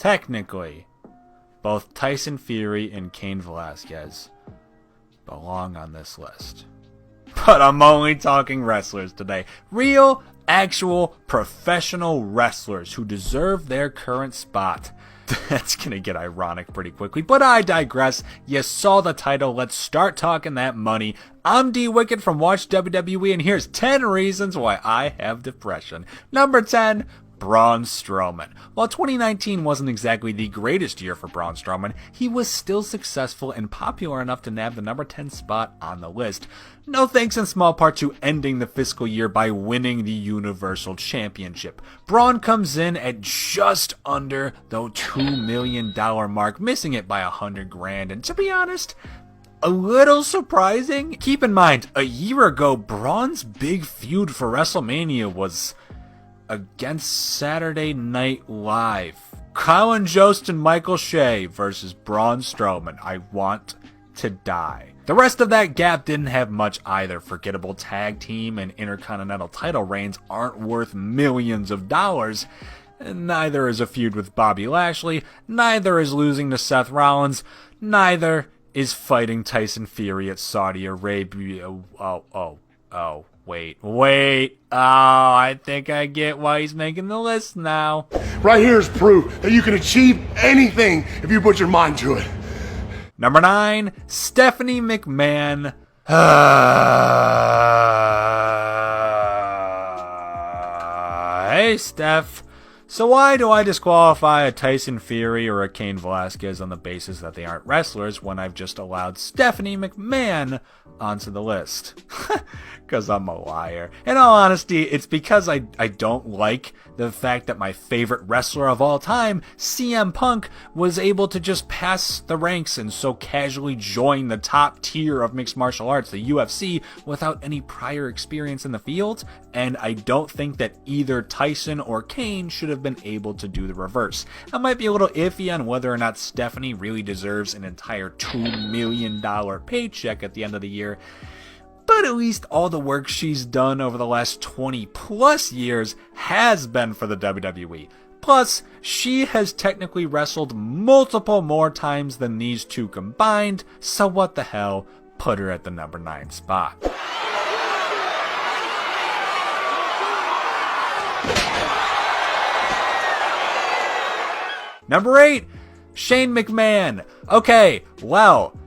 technically, both Tyson Fury and Cain Velasquez belong on this list. But I'm only talking wrestlers today. Real, actual, professional wrestlers who deserve their current spot. That's gonna get ironic pretty quickly, but I digress. You saw the title, let's start talking that money. I'm D Wicked from Watch WWE, and here's 10 reasons why I have depression. Number 10, Braun Strowman. While 2019 wasn't exactly the greatest year for Braun Strowman, he was still successful and popular enough to nab the number 10 spot on the list. No thanks in small part to ending the fiscal year by winning the Universal Championship. Braun comes in at just under the $2 million mark, missing it by $100,000, and to be honest, a little surprising. Keep in mind, a year ago, Braun's big feud for WrestleMania was against Saturday Night Live. Colin Jost and Michael Shea versus Braun Strowman. I want to die. The rest of that gap didn't have much either. Forgettable tag team and intercontinental title reigns aren't worth millions of dollars. Neither is a feud with Bobby Lashley. Neither is losing to Seth Rollins. Neither is fighting Tyson Fury at Saudi Arabia. Wait. Oh, I think I get why he's making the list now. Right here is proof that you can achieve anything if you put your mind to it. Number 9, Stephanie McMahon. Hey, Steph. So why do I disqualify a Tyson Fury or a Cain Velasquez on the basis that they aren't wrestlers when I've just allowed Stephanie McMahon onto the list? Because I'm a liar. In all honesty, it's because I don't like the fact that my favorite wrestler of all time, CM Punk, was able to just pass the ranks and so casually join the top tier of mixed martial arts, the UFC, without any prior experience in the field, and I don't think that either Tyson or Cain should have been able to do the reverse. I might be a little iffy on whether or not Stephanie really deserves an entire $2 million paycheck at the end of the year, but at least all the work she's done over the last 20 plus years has been for the WWE. Plus, she has technically wrestled multiple more times than these two combined, so what the hell, put her at the number 9 spot. Number 8, Shane McMahon. Okay, well,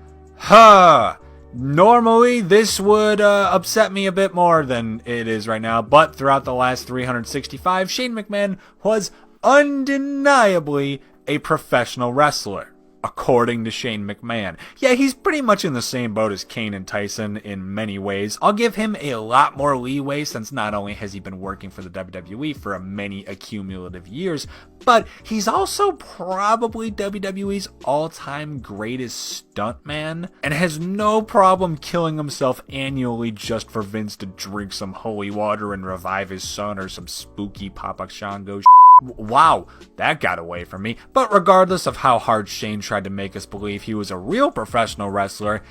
normally this would upset me a bit more than it is right now, but throughout the last 365, Shane McMahon was undeniably a professional wrestler, according to Shane McMahon. Yeah, he's pretty much in the same boat as Cain and Tyson in many ways. I'll give him a lot more leeway since not only has he been working for the WWE for many accumulative years, but he's also probably WWE's all-time greatest stuntman and has no problem killing himself annually just for Vince to drink some holy water and revive his son or some spooky Papa Shango. Wow, that got away from me. But regardless of how hard Shane tried to make us believe he was a real professional wrestler,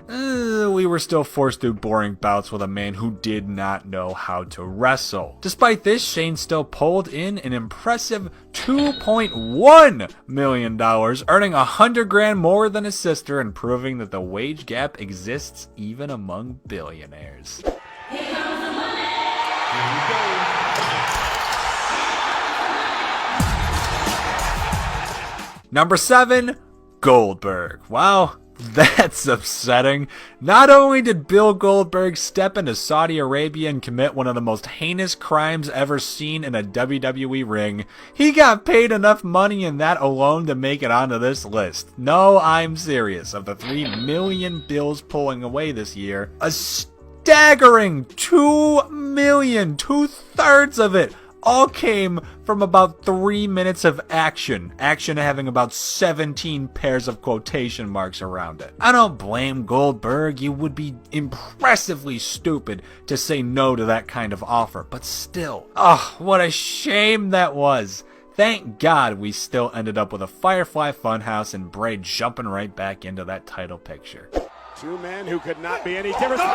we were still forced through boring bouts with a man who did not know how to wrestle. Despite this, Shane still pulled in an impressive $2.1 million, earning $100,000 more than his sister and proving that the wage gap exists even among billionaires. Here comes the money! Here we go. Number 7, Goldberg. Wow, that's upsetting. Not only did Bill Goldberg step into Saudi Arabia and commit one of the most heinous crimes ever seen in a WWE ring, he got paid enough money in that alone to make it onto this list. No, I'm serious. Of the 3 million bills pulling away this year, a staggering 2 million, 2/3 of it, all came from about 3 minutes of action having about 17 pairs of quotation marks around it. I don't blame Goldberg. You would be impressively stupid to say no to that kind of offer, but still, what a shame that was. Thank God we still ended up with a Firefly Funhouse and Bray jumping right back into that title picture. Two men who could not be any different. It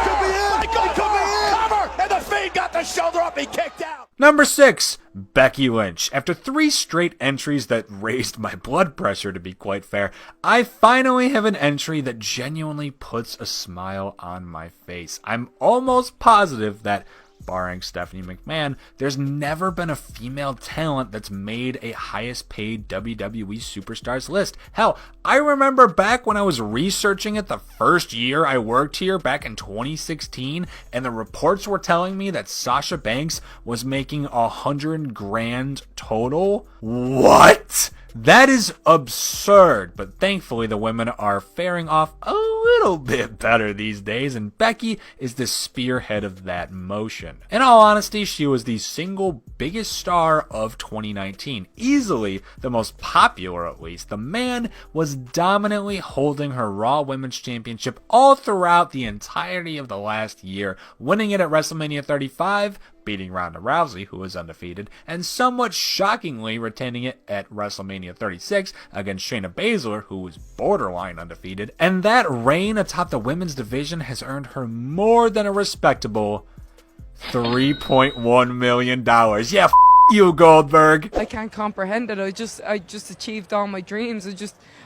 could be it! It could be it! Cover! And the Fiend got the shoulder up, he kicked out! Number 6, Becky Lynch. After 3 straight entries that raised my blood pressure, to be quite fair, I finally have an entry that genuinely puts a smile on my face. I'm almost positive that, barring Stephanie McMahon, there's never been a female talent that's made a highest paid WWE superstars list. Hell, I remember back when I was researching it the first year I worked here back in 2016, and the reports were telling me that Sasha Banks was making $100,000 total. What? That is absurd, but thankfully the women are faring off a little bit better these days, and Becky is the spearhead of that motion. In all honesty, she was the single biggest star of 2019, easily the most popular at least. The man was dominantly holding her Raw Women's Championship all throughout the entirety of the last year, winning it at WrestleMania 35, beating Ronda Rousey, who was undefeated, and somewhat shockingly retaining it at WrestleMania 36 against Shayna Baszler, who was borderline undefeated. And that reign atop the women's division has earned her more than a respectable $3.1 million. Yeah, you, Goldberg. I can't comprehend it. I just achieved all my dreams.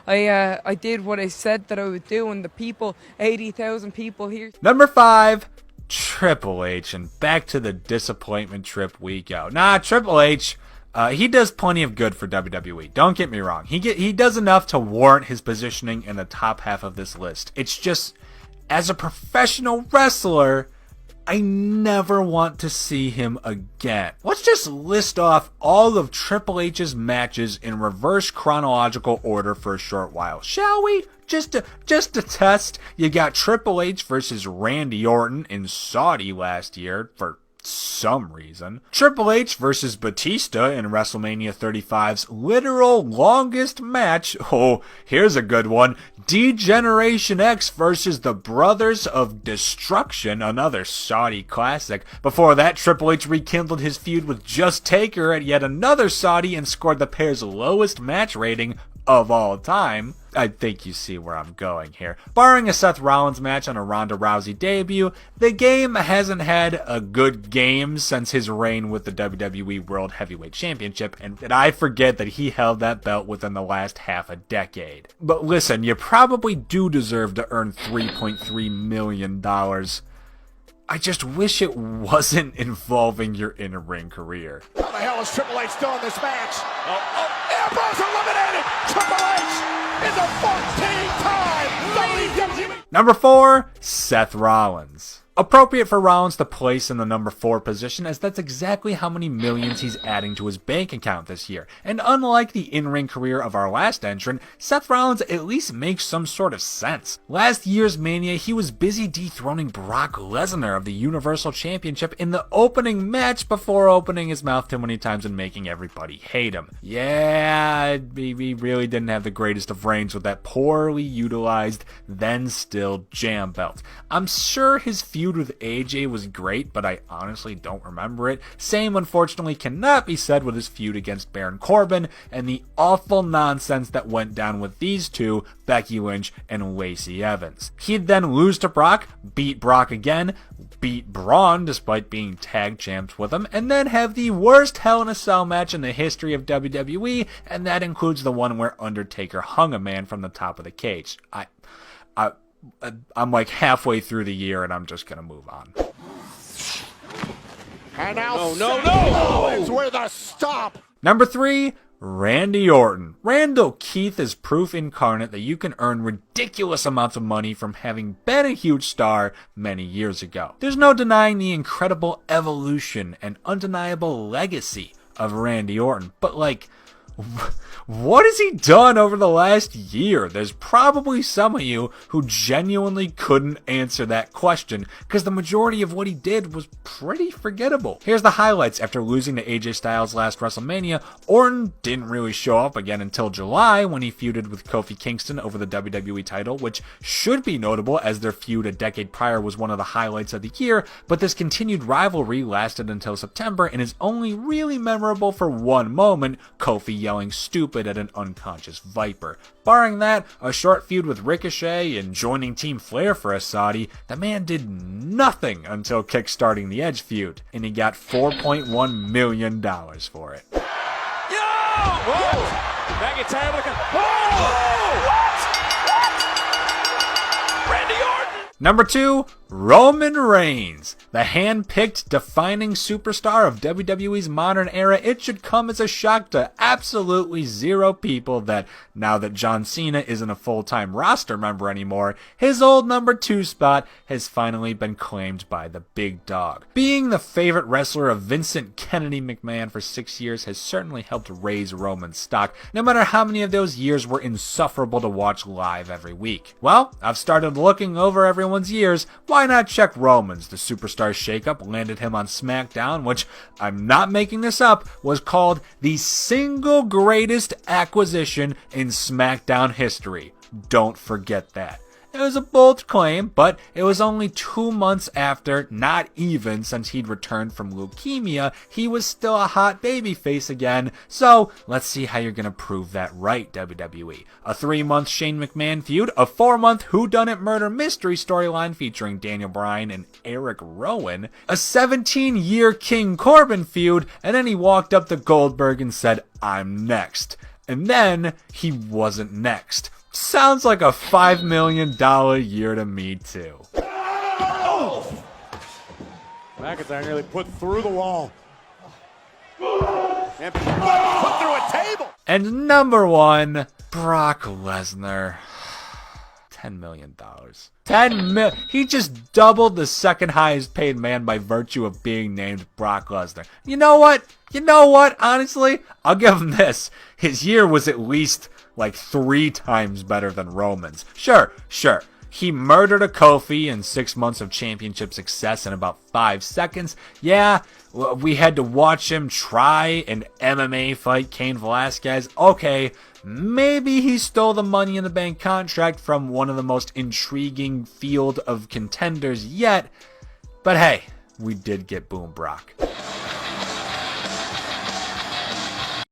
I did what I said that I would do, and the people, 80,000 people here. Number 5, Triple H, and back to the disappointment trip we go. Nah, Triple H, he does plenty of good for WWE. Don't get me wrong. He does enough to warrant his positioning in the top half of this list. It's just, as a professional wrestler, I never want to see him again. Let's just list off all of Triple H's matches in reverse chronological order for a short while, shall we? Just to test. You got Triple H versus Randy Orton in Saudi last year for some reason. Triple H versus Batista in WrestleMania 35's literal longest match. Oh, here's a good one. D-Generation X versus the Brothers of Destruction, another Saudi classic. Before that, Triple H rekindled his feud with Just Taker at yet another Saudi and scored the pair's lowest match rating of all time. I think you see where I'm going here. Barring a Seth Rollins match on a Ronda Rousey debut, the game hasn't had a good game since his reign with the WWE World Heavyweight Championship, and I forget that he held that belt within the last half a decade. But listen, you probably do deserve to earn $3.3 million. I just wish it wasn't involving your in-ring career. How the hell is Triple H still in this match? Ambrose eliminated! Triple H is a 14-time WWE. Number 4, Seth Rollins. Appropriate for Rollins to place in the number 4 position, as that's exactly how many millions he's adding to his bank account this year. And unlike the in-ring career of our last entrant, Seth Rollins at least makes some sort of sense. Last year's Mania, he was busy dethroning Brock Lesnar of the Universal Championship in the opening match before opening his mouth too many times and making everybody hate him. Yeah, he really didn't have the greatest of reigns with that poorly utilized, then still jam belt. I'm sure his feud with AJ was great, but I honestly don't remember it. Same, unfortunately, cannot be said with his feud against Baron Corbin and the awful nonsense that went down with these two, Becky Lynch and Lacey Evans. He'd then lose to Brock, beat Brock again, beat Braun despite being tag champs with him, and then have the worst Hell in a Cell match in the history of WWE, and that includes the one where Undertaker hung a man from the top of the cage. I'm like halfway through the year and I'm just going to move on. And now no! It's where the stop. Number 3, Randy Orton. Randall Keith is proof incarnate that you can earn ridiculous amounts of money from having been a huge star many years ago. There's no denying the incredible evolution and undeniable legacy of Randy Orton, but like, what has he done over the last year? There's probably some of you who genuinely couldn't answer that question, because the majority of what he did was pretty forgettable. Here's the highlights. After losing to AJ Styles last WrestleMania, Orton didn't really show up again until July when he feuded with Kofi Kingston over the WWE title, which should be notable as their feud a decade prior was one of the highlights of the year, but this continued rivalry lasted until September and is only really memorable for one moment, Kofi yelling stupid at an unconscious Viper. Barring that, a short feud with Ricochet and joining Team Flair for a Saudi, the man did nothing until kickstarting the Edge feud, and he got $4.1 million for it. Whoa! McIntyre looking. Whoa! What? Randy Orton! Number 2, Roman Reigns. The hand-picked defining superstar of WWE's modern era. It should come as a shock to absolutely zero people that now that John Cena isn't a full-time roster member anymore, his old number 2 spot has finally been claimed by the big dog. Being the favorite wrestler of Vincent Kennedy McMahon for 6 years has certainly helped raise Roman's stock, no matter how many of those years were insufferable to watch live every week. Well, I've started looking over everyone's years. Why not check Roman's? The superstar shakeup landed him on SmackDown, which, I'm not making this up, was called the single greatest acquisition in SmackDown history. Don't forget that. It was a bold claim, but it was only 2 months after, not even since he'd returned from leukemia, he was still a hot babyface again. So, let's see how you're gonna prove that right, WWE. A 3-month Shane McMahon feud, a 4-month whodunit murder mystery storyline featuring Daniel Bryan and Eric Rowan, a 17-year King Corbin feud, and then he walked up to Goldberg and said, "I'm next." And then he wasn't next. Sounds like a $5 million year to me, too. Oh! McIntyre nearly put through the wall. And put through a table. And number 1, Brock Lesnar. $10 million. He just doubled the second highest paid man by virtue of being named Brock Lesnar. You know what? Honestly, I'll give him this. His year was at least like 3 times better than Roman's. Sure. He murdered a Kofi in 6 months of championship success in about 5 seconds. Yeah, we had to watch him try an MMA fight Cain Velasquez. Okay, maybe he stole the Money in the Bank contract from one of the most intriguing field of contenders yet. But hey, we did get Boom Brock.